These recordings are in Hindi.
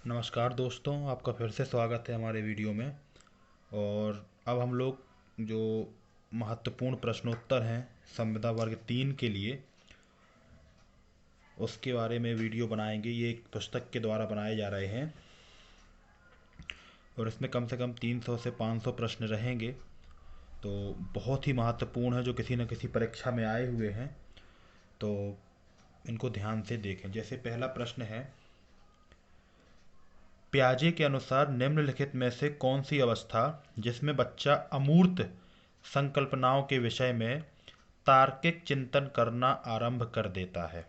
नमस्कार दोस्तों, आपका फिर से स्वागत है हमारे वीडियो में। और अब हम लोग जो महत्वपूर्ण प्रश्नोत्तर हैं संविदा वर्ग 3 के लिए, उसके बारे में वीडियो बनाएंगे। ये एक पुस्तक के द्वारा बनाए जा रहे हैं और इसमें कम से कम 300 से 500 प्रश्न रहेंगे। तो बहुत ही महत्वपूर्ण है, जो किसी न किसी परीक्षा में आए हुए हैं, तो इनको ध्यान से देखें। जैसे पहला प्रश्न है, पियाजे के अनुसार निम्नलिखित में से कौन सी अवस्था जिसमें बच्चा अमूर्त संकल्पनाओं के विषय में तार्किक चिंतन करना आरंभ कर देता है।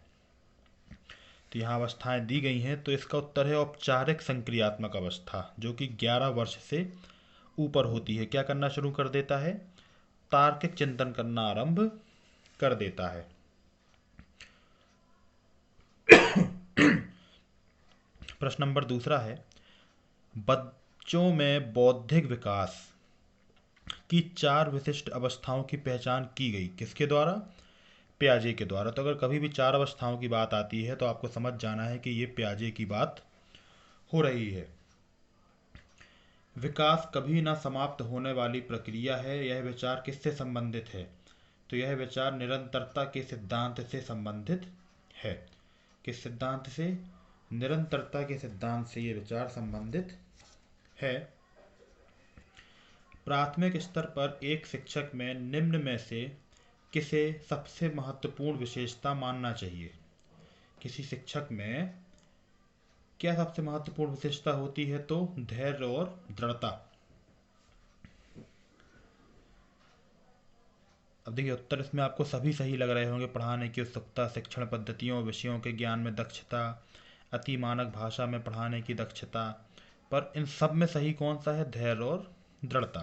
तो यहाँ अवस्थाएं दी गई हैं, तो इसका उत्तर है औपचारिक संक्रियात्मक अवस्था, जो कि 11 वर्ष से ऊपर होती है। क्या करना शुरू कर देता है? तार्किक चिंतन करना आरंभ कर देता है। प्रश्न नंबर दूसरा है, बच्चों में बौद्धिक विकास की 4 विशिष्ट अवस्थाओं की पहचान की गई। किसके द्वारा? पियाजे के द्वारा। तो अगर कभी भी 4 अवस्थाओं की बात आती है तो आपको समझ जाना है कि ये पियाजे की बात हो रही है। विकास कभी न समाप्त होने वाली प्रक्रिया है। यह विचार किससे संबंधित है? तो यह विचार निरंतरता के सिद्धांत से संबंधित है। किस सिद्धांत से? निरंतरता के सिद्धांत से ये विचार संबंधित है। प्राथमिक स्तर पर एक शिक्षक में निम्न में से किसे सबसे महत्वपूर्ण विशेषता मानना चाहिए? किसी शिक्षक में क्या सबसे महत्वपूर्ण विशेषता होती है? तो धैर्य और दृढ़ता। अब देखिए, उत्तर इसमें आपको सभी सही लग रहे होंगे। पढ़ाने की उत्सुकता, शिक्षण पद्धतियों विषयों के ज्ञान में दक्षता, अति मानक भाषा में पढ़ाने की दक्षता। पर इन सब में सही कौन सा है? धैर्य और दृढ़ता।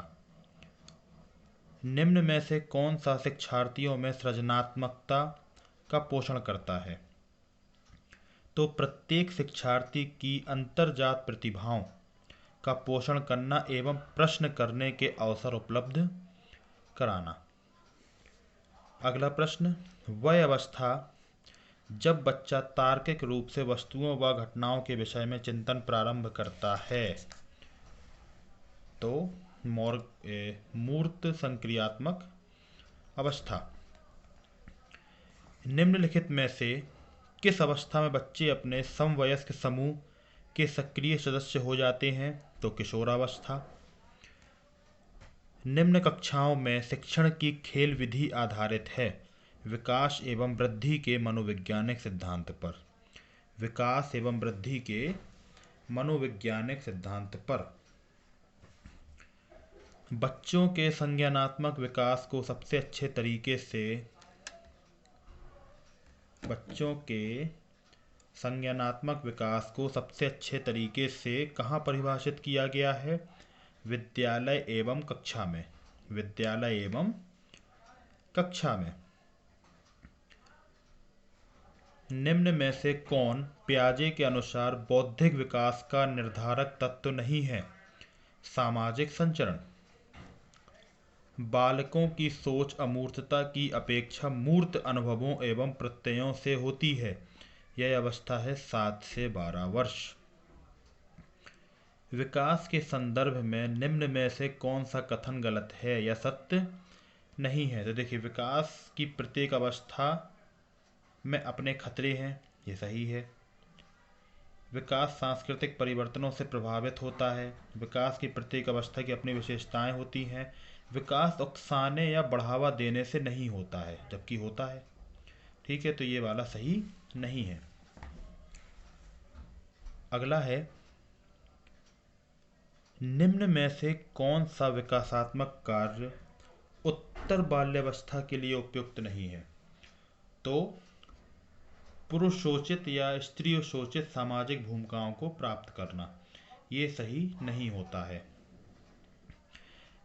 निम्न में से कौन सा शिक्षार्थियों में सृजनात्मकता का पोषण करता है? तो प्रत्येक शिक्षार्थी की अंतर्जात प्रतिभाओं का पोषण करना एवं प्रश्न करने के अवसर उपलब्ध कराना। अगला प्रश्न, वह अवस्था जब बच्चा तार्किक रूप से वस्तुओं व घटनाओं के विषय में चिंतन प्रारंभ करता है। तो मूर्त संक्रियात्मक अवस्था। निम्नलिखित में से किस अवस्था में बच्चे अपने समवयस्क समूह के सक्रिय सदस्य हो जाते हैं? तो किशोरावस्था। निम्न कक्षाओं में शिक्षण की खेल विधि आधारित है विकास एवं वृद्धि के मनोवैज्ञानिक सिद्धांत पर। विकास एवं वृद्धि के मनोवैज्ञानिक सिद्धांत पर। बच्चों के संज्ञानात्मक विकास को सबसे अच्छे तरीके से संज्ञानात्मक विकास को सबसे अच्छे तरीके से कहाँ परिभाषित किया गया है? विद्यालय एवं कक्षा में। विद्यालय एवं कक्षा में। निम्न में से कौन पियाजे के अनुसार बौद्धिक विकास का निर्धारक तत्व नहीं है? सामाजिक संचरण। बालकों की सोच अमूर्तता की अपेक्षा मूर्त अनुभवों एवं प्रत्ययों से होती है। यह अवस्था है 7 से 12 वर्ष। विकास के संदर्भ में निम्न में से कौन सा कथन गलत है या सत्य नहीं है? तो देखिए, विकास की प्रत्येक अवस्था में अपने खतरे हैं, ये सही है। विकास सांस्कृतिक परिवर्तनों से प्रभावित होता है। विकास की प्रत्येक अवस्था की अपनी विशेषताएं होती हैं। विकास उकसाने या बढ़ावा देने से नहीं होता है, जबकि होता है। ठीक है, तो ये वाला सही नहीं है। अगला है, निम्न में से कौन सा विकासात्मक कार्य उत्तर बाल्यावस्था के लिए उपयुक्त नहीं है? तो पुरुष शोचित या स्त्री शोचित सामाजिक भूमिकाओं को प्राप्त करना, ये सही नहीं होता है।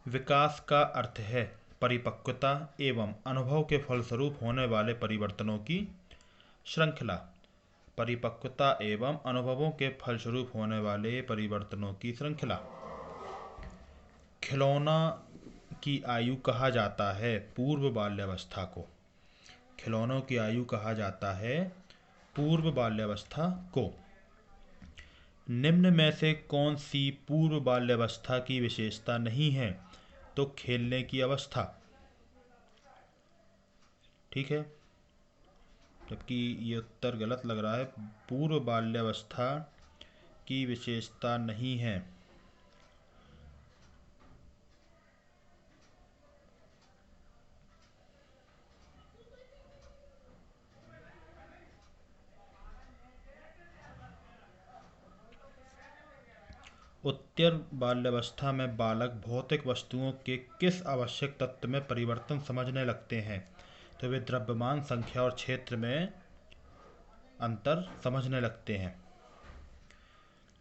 विकास का अर्थ है परिपक्वता एवं अनुभव के फलस्वरूप होने वाले परिवर्तनों की श्रृंखला। परिपक्वता एवं अनुभवों के फलस्वरूप होने वाले परिवर्तनों की श्रृंखला। खिलौना की आयु कहा जाता है पूर्व बाल्यावस्था को। खिलौनों की आयु कहा जाता है पूर्व बाल्यावस्था को। निम्न में से कौन सी पूर्व बाल्यावस्था की विशेषता नहीं है? तो खेलने की अवस्था। ठीक है, जबकि ये उत्तर गलत लग रहा है। पूर्व बाल्यावस्था की विशेषता नहीं है। उत्तर बाल्यावस्था में बालक भौतिक वस्तुओं के किस आवश्यक तत्व में परिवर्तन समझने लगते हैं? तो वे द्रव्यमान, संख्या और क्षेत्र में अंतर समझने लगते हैं।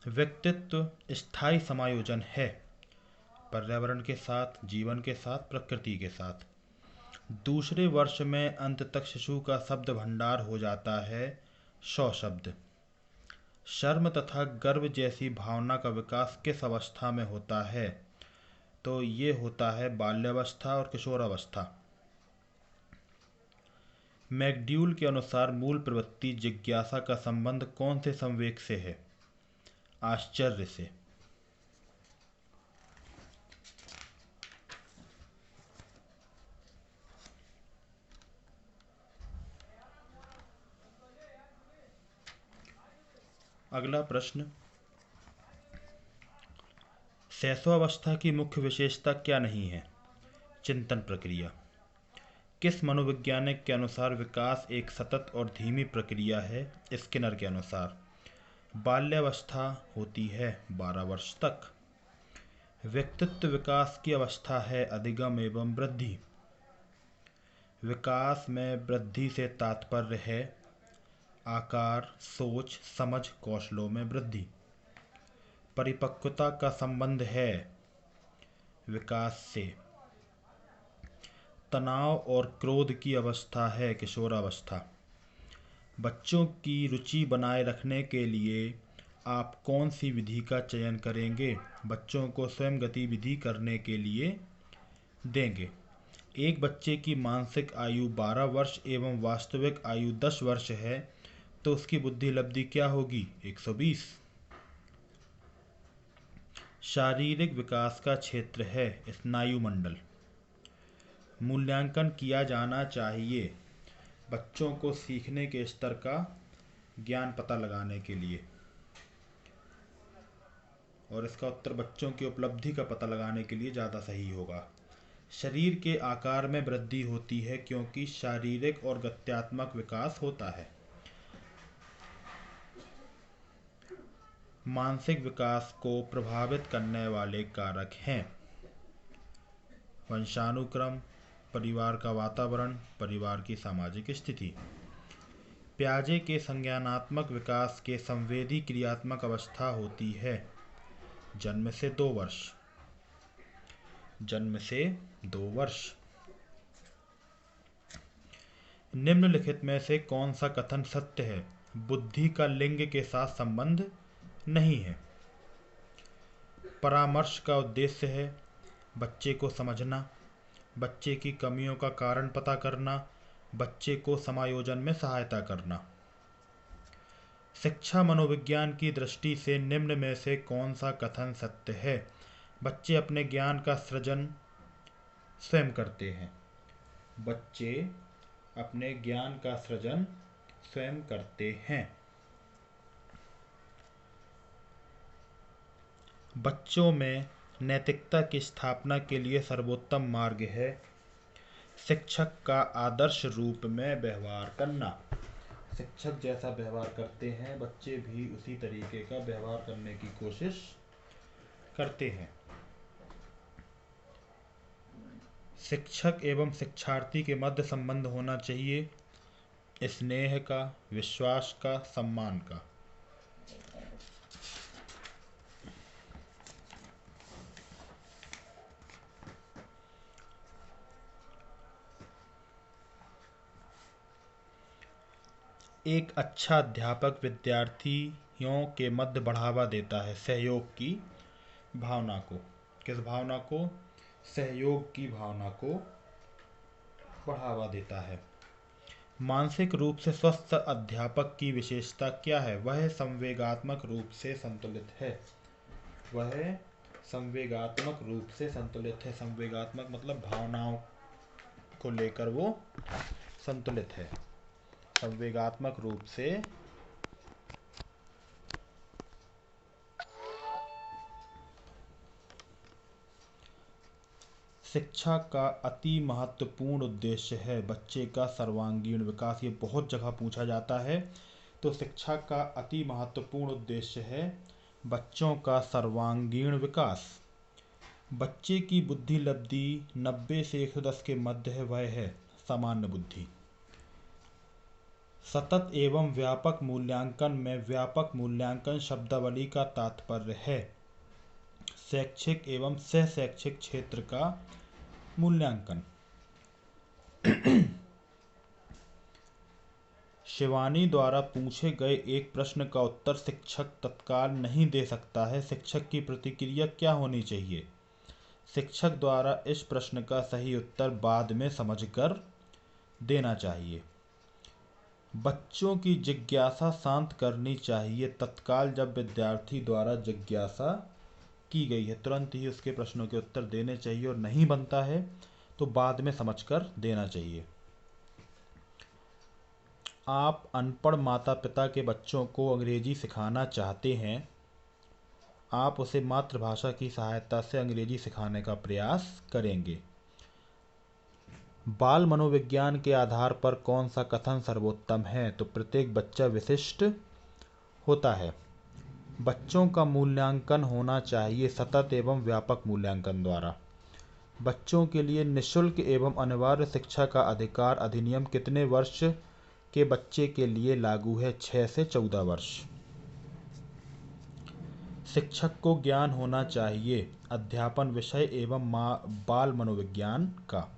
व्यक्तित्व स्थायी समायोजन है पर्यावरण के साथ, जीवन के साथ, प्रकृति के साथ। दूसरे वर्ष में अंत तक शिशु का शब्द भंडार हो जाता है 100 शब्द। शर्म तथा गर्व जैसी भावना का विकास किस अवस्था में होता है? तो ये होता है बाल्यावस्था और किशोरावस्था। मैगड्यूल के अनुसार मूल प्रवृत्ति जिज्ञासा का संबंध कौन से संवेग से है? आश्चर्य से। अगला प्रश्न, शैशवावस्था की मुख्य विशेषता क्या नहीं है? चिंतन प्रक्रिया। किस मनोवैज्ञानिक के अनुसार विकास एक सतत और धीमी प्रक्रिया है? स्किनर के अनुसार बाल्यावस्था होती है 12 वर्ष तक। व्यक्तित्व विकास की अवस्था है अधिगम एवं वृद्धि। विकास में वृद्धि से तात्पर्य है आकार, सोच, समझ, कौशलों में वृद्धि। परिपक्वता का संबंध है विकास से। तनाव और क्रोध की अवस्था है किशोरावस्था। बच्चों की रुचि बनाए रखने के लिए आप कौन सी विधि का चयन करेंगे? बच्चों को स्वयं गतिविधि करने के लिए देंगे। एक बच्चे की मानसिक आयु 12 वर्ष एवं वास्तविक आयु 10 वर्ष है, तो उसकी बुद्धि लब्धि क्या होगी? 120। शारीरिक विकास का क्षेत्र है स्नायुमंडल। मूल्यांकन किया जाना चाहिए बच्चों को सीखने के स्तर का ज्ञान पता लगाने के लिए, और इसका उत्तर बच्चों की उपलब्धि का पता लगाने के लिए ज़्यादा सही होगा। शरीर के आकार में वृद्धि होती है क्योंकि शारीरिक और गत्यात्मक विकास होता है। मानसिक विकास को प्रभावित करने वाले कारक हैं वंशानुक्रम, परिवार का वातावरण, परिवार की सामाजिक स्थिति। प्याजे के संज्ञानात्मक विकास के संवेदी क्रियात्मक अवस्था होती है जन्म से 2 वर्ष। जन्म से 2 वर्ष। निम्नलिखित में से कौन सा कथन सत्य है? बुद्धि का लिंग के साथ संबंध नहीं है। परामर्श का उद्देश्य है बच्चे को समझना, बच्चे की कमियों का कारण पता करना, बच्चे को समायोजन में सहायता करना। शिक्षा मनोविज्ञान की दृष्टि से निम्न में से कौन सा कथन सत्य है? बच्चे अपने ज्ञान का सृजन स्वयं करते हैं। बच्चे अपने ज्ञान का सृजन स्वयं करते हैं। बच्चों में नैतिकता की स्थापना के लिए सर्वोत्तम मार्ग है शिक्षक का आदर्श रूप में व्यवहार करना। शिक्षक जैसा व्यवहार करते हैं बच्चे भी उसी तरीके का व्यवहार करने की कोशिश करते हैं। शिक्षक एवं शिक्षार्थी के मध्य संबंध होना चाहिए स्नेह का, विश्वास का, सम्मान का। एक अच्छा अध्यापक विद्यार्थियों के मध्य बढ़ावा देता है सहयोग की भावना को। किस भावना को? सहयोग की भावना को बढ़ावा देता है। मानसिक रूप से स्वस्थ अध्यापक की विशेषता क्या है? वह संवेगात्मक रूप से संतुलित है। वह संवेगात्मक रूप से संतुलित है। संवेगात्मक मतलब भावनाओं को लेकर वो संतुलित है। संवेगात्मक रूप से शिक्षा का अति महत्वपूर्ण उद्देश्य है बच्चे का सर्वांगीण विकास। ये बहुत जगह पूछा जाता है। तो शिक्षा का अति महत्वपूर्ण उद्देश्य है बच्चों का सर्वांगीण विकास। बच्चे की बुद्धि लब्धि 90 से 110 के मध्य है, वह है सामान्य बुद्धि। सतत एवं व्यापक मूल्यांकन में व्यापक मूल्यांकन शब्दावली का तात्पर्य है शैक्षिक एवं सह शैक्षिक क्षेत्र का मूल्यांकन। शिवानी द्वारा पूछे गए एक प्रश्न का उत्तर शिक्षक तत्काल नहीं दे सकता है। शिक्षक की प्रतिक्रिया क्या होनी चाहिए? शिक्षक द्वारा इस प्रश्न का सही उत्तर बाद में समझकर देना चाहिए। बच्चों की जिज्ञासा शांत करनी चाहिए। तत्काल जब विद्यार्थी द्वारा जिज्ञासा की गई है तुरंत ही उसके प्रश्नों के उत्तर देने चाहिए, और नहीं बनता है तो बाद में समझकर देना चाहिए। आप अनपढ़ माता पिता के बच्चों को अंग्रेजी सिखाना चाहते हैं। आप उसे मातृभाषा की सहायता से अंग्रेजी सिखाने का प्रयास करेंगे। बाल मनोविज्ञान के आधार पर कौन सा कथन सर्वोत्तम है? तो प्रत्येक बच्चा विशिष्ट होता है। बच्चों का मूल्यांकन होना चाहिए सतत एवं व्यापक मूल्यांकन द्वारा। बच्चों के लिए निःशुल्क एवं अनिवार्य शिक्षा का अधिकार अधिनियम कितने वर्ष के बच्चे के लिए लागू है? 6 से 14 वर्ष। शिक्षक को ज्ञान होना चाहिए अध्यापन विषय एवं बाल मनोविज्ञान का।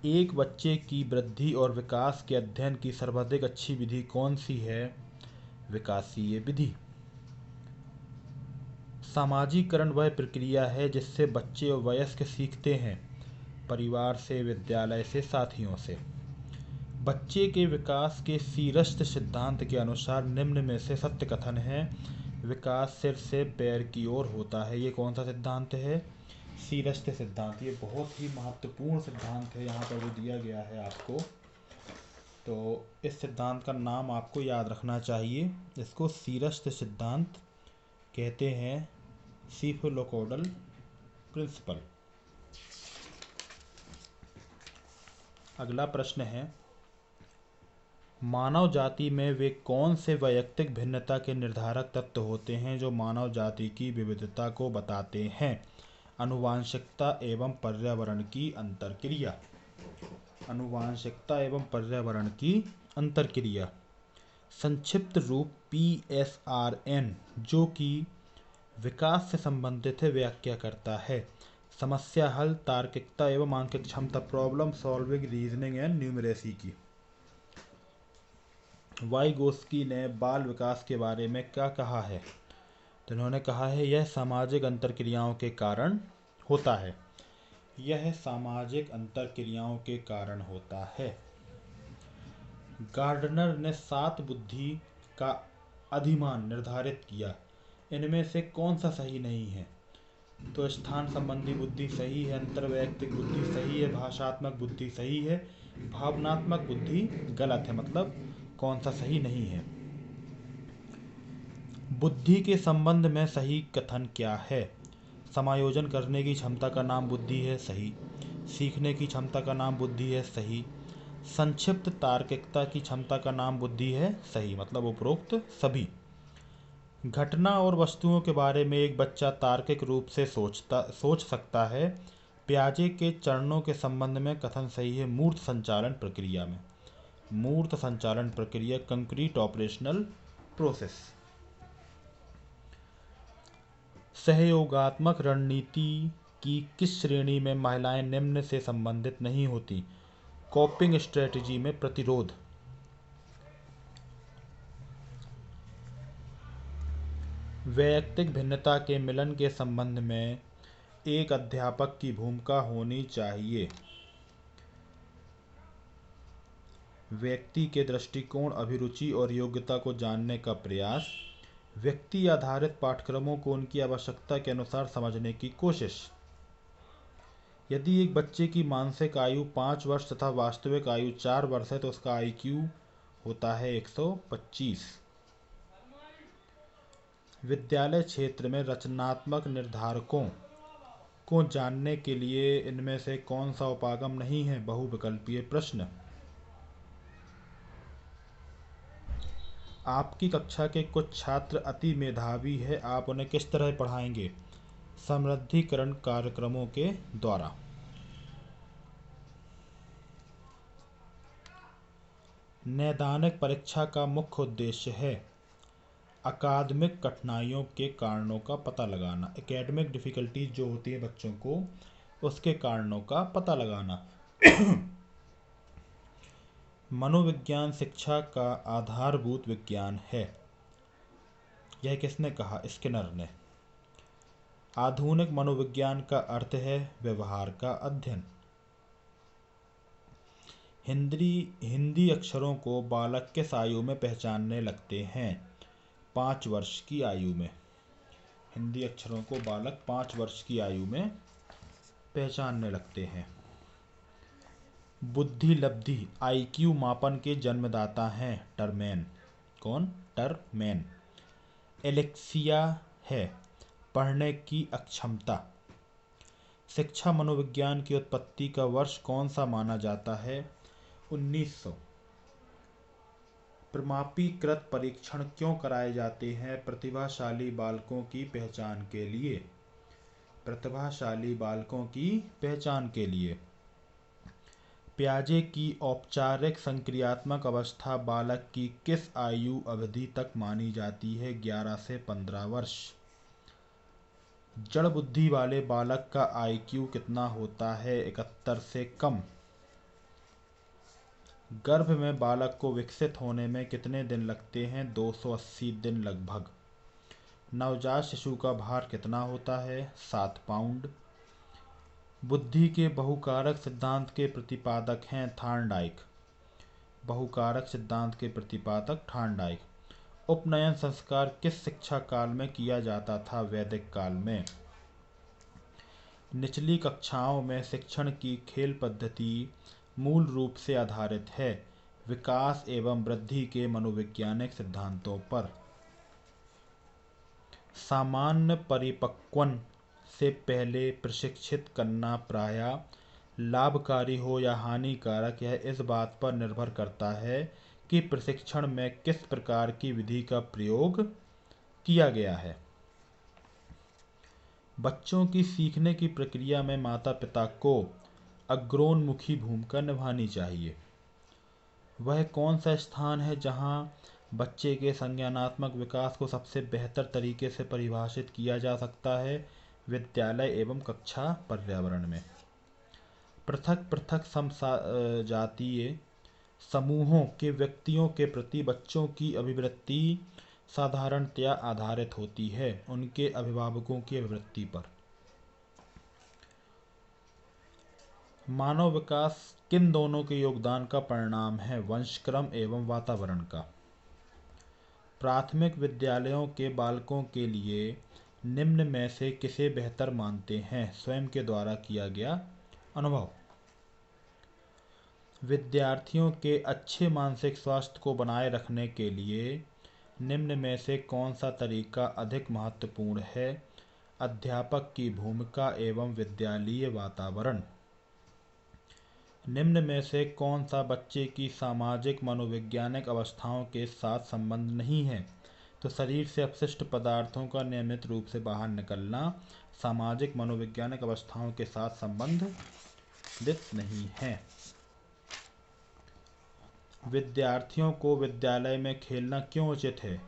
एक बच्चे की वृद्धि और विकास के अध्ययन की सर्वाधिक अच्छी विधि कौन सी है? विकासीय विधि। सामाजिकरण वह प्रक्रिया है जिससे बच्चे और वयस्क सीखते हैं, परिवार से, विद्यालय से, साथियों से। बच्चे के विकास के सीरस्त सिद्धांत के अनुसार निम्न में से सत्य कथन है। विकास सिर से पैर की ओर होता है। ये कौन सा सिद्धांत है? सीरस्त सिद्धांत। ये बहुत ही महत्वपूर्ण सिद्धांत है, यहाँ पर जो दिया गया है आपको। तो इस सिद्धांत का नाम आपको याद रखना चाहिए। इसको सीरस्त सिद्धांत कहते हैं, सीफलोकोडल प्रिंसिपल। अगला प्रश्न है, मानव जाति में वे कौन से वैयक्तिक भिन्नता के निर्धारक तत्व होते हैं जो मानव जाति की विविधता को बताते हैं? आनुवांशिकता एवं पर्यावरण की अंतर्क्रिया। आनुवांशिकता एवं पर्यावरण की अंतर्क्रिया। संक्षिप्त रूप PSRN, जो कि विकास से संबंधित है, व्याख्या करता है समस्या हल, तार्किकता एवं आंकिक क्षमता, problem solving, reasoning and numeracy की। वाइगोस्की ने बाल विकास के बारे में क्या कहा है? तो इन्होंने कहा है यह सामाजिक अंतरक्रियाओं के कारण होता है। यह सामाजिक अंतरक्रियाओं के कारण होता है। गार्डनर ने 7 बुद्धि का अधिमान निर्धारित किया। इनमें से कौन सा सही नहीं है? तो स्थान संबंधी बुद्धि सही है, अंतर्वैयक्तिक बुद्धि सही है, भाषात्मक बुद्धि सही है, भावनात्मक बुद्धि गलत है। मतलब कौन सा सही नहीं है? बुद्धि के संबंध में सही कथन क्या है? समायोजन करने की क्षमता का नाम बुद्धि है, सही। सीखने की क्षमता का नाम बुद्धि है, सही। संक्षिप्त तार्किकता की क्षमता का नाम बुद्धि है, सही। मतलब उपरोक्त सभी। घटना और वस्तुओं के बारे में एक बच्चा तार्किक रूप से सोच सकता है। प्याजे के चरणों के संबंध में कथन सही है मूर्त संचालन प्रक्रिया में। मूर्त संचालन प्रक्रिया, कंक्रीट ऑपरेशनल प्रोसेस। सहयोगात्मक रणनीति की किस श्रेणी में महिलाएं निम्न से संबंधित नहीं होती? कॉपिंग स्ट्रेटजी में प्रतिरोध। वैयक्तिक भिन्नता के मिलन के संबंध में एक अध्यापक की भूमिका होनी चाहिए। व्यक्ति के दृष्टिकोण, अभिरुचि और योग्यता को जानने का प्रयास, व्यक्ति आधारित पाठ्यक्रमों को उनकी आवश्यकता के अनुसार समझने की कोशिश। यदि एक बच्चे की मानसिक आयु 5 वर्ष तथा वास्तविक आयु 4 वर्ष है तो उसका IQ होता है 125। विद्यालय क्षेत्र में रचनात्मक निर्धारकों को जानने के लिए इनमें से कौन सा उपागम नहीं है? बहुविकल्पीय प्रश्न। आपकी कक्षा के कुछ छात्र अति मेधावी है, आप उन्हें किस तरह पढ़ाएंगे? समृद्धिकरण कार्यक्रमों के द्वारा। नैदानिक परीक्षा का मुख्य उद्देश्य है अकादमिक कठिनाइयों के कारणों का पता लगाना। एकेडमिक डिफिकल्टीज जो होती है बच्चों को, उसके कारणों का पता लगाना। मनोविज्ञान शिक्षा का आधारभूत विज्ञान है। यह किसने कहा? स्किनर ने। आधुनिक मनोविज्ञान का अर्थ है व्यवहार का अध्ययन। हिंदी अक्षरों को बालक किस आयु में पहचानने लगते हैं? 5 वर्ष की आयु में। हिंदी अक्षरों को बालक 5 वर्ष की आयु में पहचानने लगते हैं। बुद्धि लब्धि IQ मापन के जन्मदाता हैं टरमैन। कौन? टरमैन। एलेक्सिया है पढ़ने की अक्षमता। शिक्षा मनोविज्ञान की उत्पत्ति का वर्ष कौन सा माना जाता है? 1900। प्रमापीकृत परीक्षण क्यों कराए जाते हैं? प्रतिभाशाली बालकों की पहचान के लिए। प्रतिभाशाली बालकों की पहचान के लिए। प्याजे की औपचारिक संक्रियात्मक अवस्था बालक की किस आयु अवधि तक मानी जाती है? 11 से 15 वर्ष। जड़ बुद्धि वाले बालक का IQ कितना होता है? 71 से कम। गर्भ में बालक को विकसित होने में कितने दिन लगते हैं? 280 दिन लगभग। नवजात शिशु का भार कितना होता है? 7 पाउंड। बुद्धि के बहुकारक सिद्धांत के प्रतिपादक हैं थॉर्नडाइक। बहुकारक सिद्धांत के प्रतिपादक थॉर्नडाइक। उपनयन संस्कार किस शिक्षा काल में किया जाता था? वैदिक काल में। निचली कक्षाओं में शिक्षण की खेल पद्धति मूल रूप से आधारित है विकास एवं वृद्धि के मनोवैज्ञानिक सिद्धांतों पर। सामान्य परिपक्वन से पहले प्रशिक्षित करना प्रायः लाभकारी हो या हानिकारक, यह इस बात पर निर्भर करता है कि प्रशिक्षण में किस प्रकार की विधि का प्रयोग किया गया है। बच्चों की सीखने की प्रक्रिया में माता पिता को अग्रोन्मुखी भूमिका निभानी चाहिए। वह कौन सा स्थान है जहां बच्चे के संज्ञानात्मक विकास को सबसे बेहतर तरीके से परिभाषित किया जा सकता है? विद्यालय एवं कक्षा पर्यावरण में। पृथक पृथक समजातीय समूहों के व्यक्तियों के प्रति बच्चों की अभिवृत्ति साधारणतया आधारित होती है उनके अभिभावकों की अभिवृत्ति पर। मानव विकास किन दोनों के योगदान का परिणाम है? वंशक्रम एवं वातावरण का। प्राथमिक विद्यालयों के बालकों के लिए निम्न में से किसे बेहतर मानते हैं? स्वयं के द्वारा किया गया अनुभव। विद्यार्थियों के अच्छे मानसिक स्वास्थ्य को बनाए रखने के लिए निम्न में से कौन सा तरीका अधिक महत्वपूर्ण है? अध्यापक की भूमिका एवं विद्यालयीय वातावरण। निम्न में से कौन सा बच्चे की सामाजिक मनोवैज्ञानिक अवस्थाओं के साथ संबंध नहीं है? तो शरीर से अपशिष्ट पदार्थों का नियमित रूप से बाहर निकलना सामाजिक मनोवैज्ञानिक अवस्थाओं के साथ संबंधित नहीं है। विद्यार्थियों को विद्यालय में खेलना क्यों उचित है?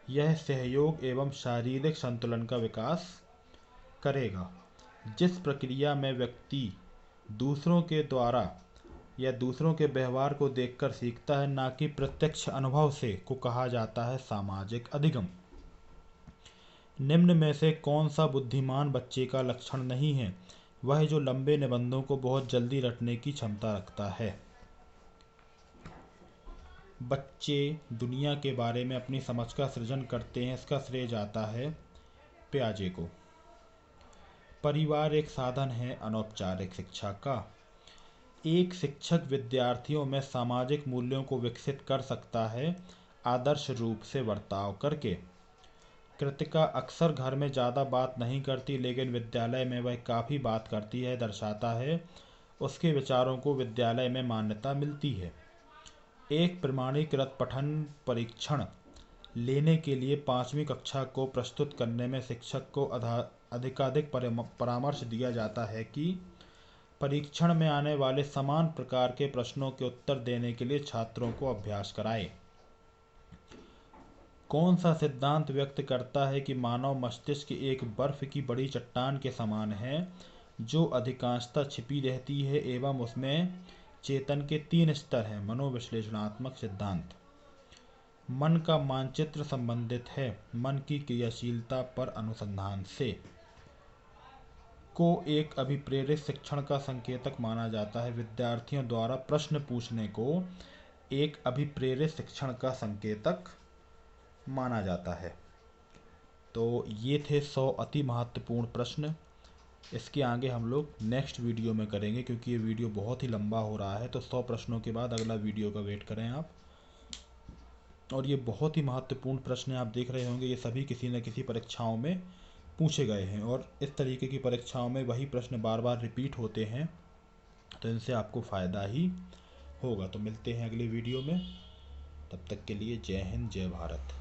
यह सहयोग एवं शारीरिक संतुलन का विकास करेगा। जिस प्रक्रिया में व्यक्ति दूसरों के द्वारा या दूसरों के व्यवहार को देखकर सीखता है, ना कि प्रत्यक्ष अनुभव से, को कहा जाता है सामाजिक अधिगम। निम्न में से कौन सा बुद्धिमान बच्चे का लक्षण नहीं है? वह जो लंबे निबंधों को बहुत जल्दी रटने की क्षमता रखता है। बच्चे दुनिया के बारे में अपनी समझ का सृजन करते हैं, इसका श्रेय जाता है पियाजे को। परिवार एक साधन है अनौपचारिक शिक्षा का। एक शिक्षक विद्यार्थियों में सामाजिक मूल्यों को विकसित कर सकता है आदर्श रूप से बर्ताव करके। कृतिका अक्सर घर में ज़्यादा बात नहीं करती, लेकिन विद्यालय में वह काफ़ी बात करती है, दर्शाता है उसके विचारों को विद्यालय में मान्यता मिलती है। एक प्रमाणीकृत पठन परीक्षण लेने के लिए 5वीं कक्षा को प्रस्तुत करने में शिक्षक को अधिकाधिक परामर्श दिया जाता है कि परीक्षण में आने वाले समान प्रकार के प्रश्नों के उत्तर देने के लिए छात्रों को अभ्यास कराए। कौन सा सिद्धांत व्यक्त करता है कि मानव मस्तिष्क एक बर्फ की बड़ी चट्टान के समान है जो अधिकांशतः छिपी रहती है एवं उसमें चेतन के 3 स्तर हैं? मनोविश्लेषणात्मक सिद्धांत। मन का मानचित्र संबंधित है मन की क्रियाशीलता पर अनुसंधान से। को एक अभिप्रेरित शिक्षण का संकेतक माना जाता है। विद्यार्थियों द्वारा प्रश्न पूछने को एक अभिप्रेरित शिक्षण का संकेतक माना जाता है। तो ये थे 100 अति महत्वपूर्ण प्रश्न। इसके आगे हम लोग नेक्स्ट वीडियो में करेंगे, क्योंकि ये वीडियो बहुत ही लंबा हो रहा है। तो 100 प्रश्नों के बाद अगला वीडियो का वेट करें आप। और ये बहुत ही महत्वपूर्ण प्रश्न आप देख रहे होंगे, ये सभी किसी न किसी परीक्षाओं में पूछे गए हैं और इस तरीके की परीक्षाओं में वही प्रश्न बार बार रिपीट होते हैं, तो इनसे आपको फ़ायदा ही होगा। तो मिलते हैं अगले वीडियो में, तब तक के लिए जय हिंद, जय भारत।